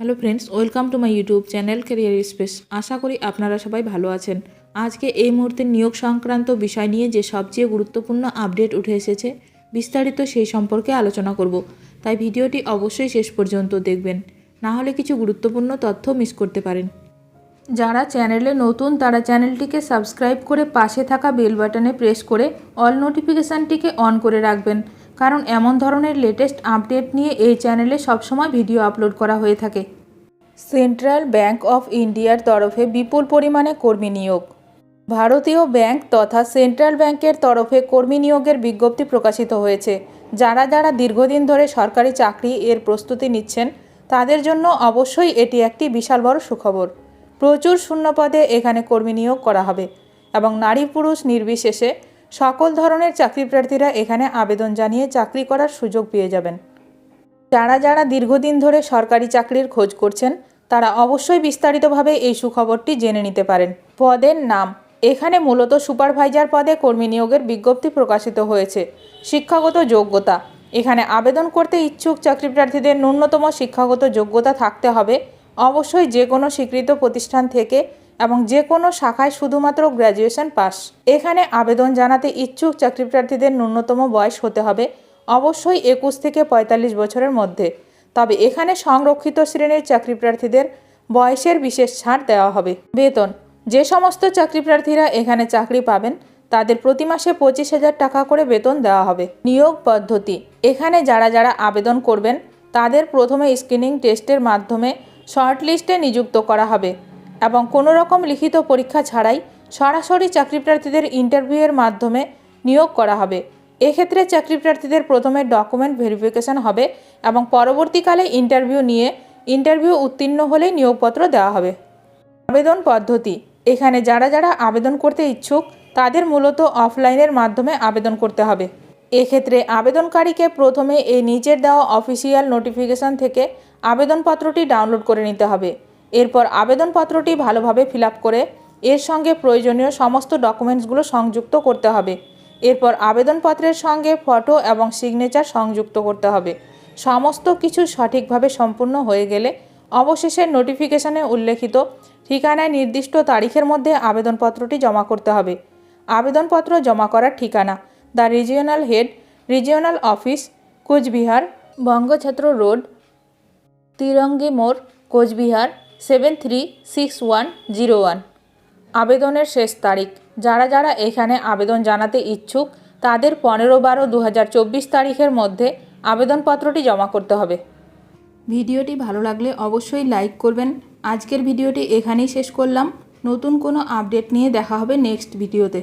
Hello friends, welcome to my YouTube channel career space. আশা করি আপনারা সবাই ভালো আছেন। আজকে এই মুহূর্তে নিয়োগ সংক্রান্ত বিষয় নিয়ে যে সবচেয়ে গুরুত্বপূর্ণ আপডেট উঠে এসেছে, বিস্তারিত সেই সম্পর্কে আলোচনা করব। তাই ভিডিওটি অবশ্যই শেষ পর্যন্ত দেখবেন, না হলে কিছু গুরুত্বপূর্ণ তথ্য মিস করতে পারেন। যারা চ্যানেলে নতুন তারা চ্যানেলটিকে সাবস্ক্রাইব করে পাশে থাকা বেল বাটনে প্রেস করে অল নোটিফিকেশানটিকে অন করে রাখবেন, কারণ এমন ধরনের লেটেস্ট আপডেট নিয়ে এই চ্যানেলে সবসময় ভিডিও আপলোড করা হয়ে থাকে। সেন্ট্রাল ব্যাংক অফ ইন্ডিয়ার তরফে বিপুল পরিমাণে কর্মী নিয়োগ। ভারতীয় ব্যাংক তথা সেন্ট্রাল ব্যাংকের তরফে কর্মী নিয়োগের বিজ্ঞপ্তি প্রকাশিত হয়েছে। যারা দীর্ঘদিন ধরে সরকারি চাকরি এর প্রস্তুতি নিচ্ছেন তাদের জন্য অবশ্যই এটি একটি বিশাল বড় সুখবর। প্রচুর শূন্যপদে এখানে কর্মী নিয়োগ করা হবে এবং নারী পুরুষ নির্বিশেষে সকল ধরনের চাকরি প্রার্থীরা এখানে আবেদন জানিয়ে চাকরি করার সুযোগ পেয়ে যাবেন। যারা দীর্ঘদিন ধরে সরকারি চাকরির খোঁজ করছেন তারা অবশ্যই বিস্তারিতভাবে এই সুখবরটি জেনে নিতে পারেন। পদের নাম, এখানে মূলত সুপারভাইজার পদে কর্মী নিয়োগের বিজ্ঞপ্তি প্রকাশিত হয়েছে। শিক্ষাগত যোগ্যতা, এখানে আবেদন করতে ইচ্ছুক চাকরি প্রার্থীদের ন্যূনতম শিক্ষাগত যোগ্যতা থাকতে হবে অবশ্যই যে কোনো স্বীকৃত প্রতিষ্ঠান থেকে এবং যে কোনো শাখায় শুধুমাত্র গ্র্যাজুয়েশন পাস। এখানে আবেদন জানাতে ইচ্ছুক চাকরি প্রার্থীদের ন্যূনতম বয়স হতে হবে অবশ্যই 21 থেকে 45 বছরের মধ্যে। তবে এখানে সংরক্ষিত শ্রেণীর চাকরি প্রার্থীদের বয়সের বিশেষ ছাড় দেওয়া হবে। বেতন, যে সমস্ত চাকরি প্রার্থীরা এখানে চাকরি পাবেন তাদের প্রতি মাসে 25,000 টাকা করে বেতন দেওয়া হবে। নিয়োগ পদ্ধতি, এখানে যারা আবেদন করবেন তাদের প্রথমে স্ক্রিনিং টেস্টের মাধ্যমে শর্ট লিস্টে নিযুক্ত করা হবে এবং কোনো রকম লিখিত পরীক্ষা ছাড়াই সরাসরি চাকরি প্রার্থীদের ইন্টারভিউয়ের মাধ্যমে নিয়োগ করা হবে। এক্ষেত্রে চাকরি প্রার্থীদের প্রথমে ডকুমেন্ট ভেরিফিকেশন হবে এবং পরবর্তীকালে ইন্টারভিউ উত্তীর্ণ হলে নিয়োগপত্র দেওয়া হবে। আবেদন পদ্ধতি, এখানে যারা আবেদন করতে ইচ্ছুক তাদের মূলত অফলাইনের মাধ্যমে আবেদন করতে হবে। এক্ষেত্রে আবেদনকারীকে প্রথমে এই নিচের দেওয়া অফিসিয়াল নোটিফিকেশন থেকে আবেদনপত্রটি ডাউনলোড করে নিতে হবে। এরপর আবেদনপত্রটি ভালোভাবে ফিল আপ করে এর সঙ্গে প্রয়োজনীয় সমস্ত ডকুমেন্টসগুলো সংযুক্ত করতে হবে। এরপর আবেদনপত্রের সঙ্গে ফটো এবং সিগনেচার সংযুক্ত করতে হবে। সমস্ত কিছু সঠিকভাবে সম্পূর্ণ হয়ে গেলে অবশেষে নোটিফিকেশনে উল্লেখিত ঠিকানায় নির্দিষ্ট তারিখের মধ্যে আবেদনপত্রটি জমা করতে হবে। আবেদনপত্র জমা করার ঠিকানা: the regional head, regional office, Cooch Behar, Bangachhatra road, Tirangi মোড়, কোচবিহার 736101। আবেদনের শেষ তারিখ, যারা এখানে আবেদন জানাতে ইচ্ছুক তাদের 15/12/2024 তারিখের মধ্যে আবেদনপত্রটি জমা করতে হবে। ভিডিওটি ভালো লাগলে অবশ্যই লাইক করবেন। আজকের ভিডিওটি এখানেই শেষ করলাম। নতুন কোনো আপডেট নিয়ে দেখা হবে নেক্সট ভিডিওতে।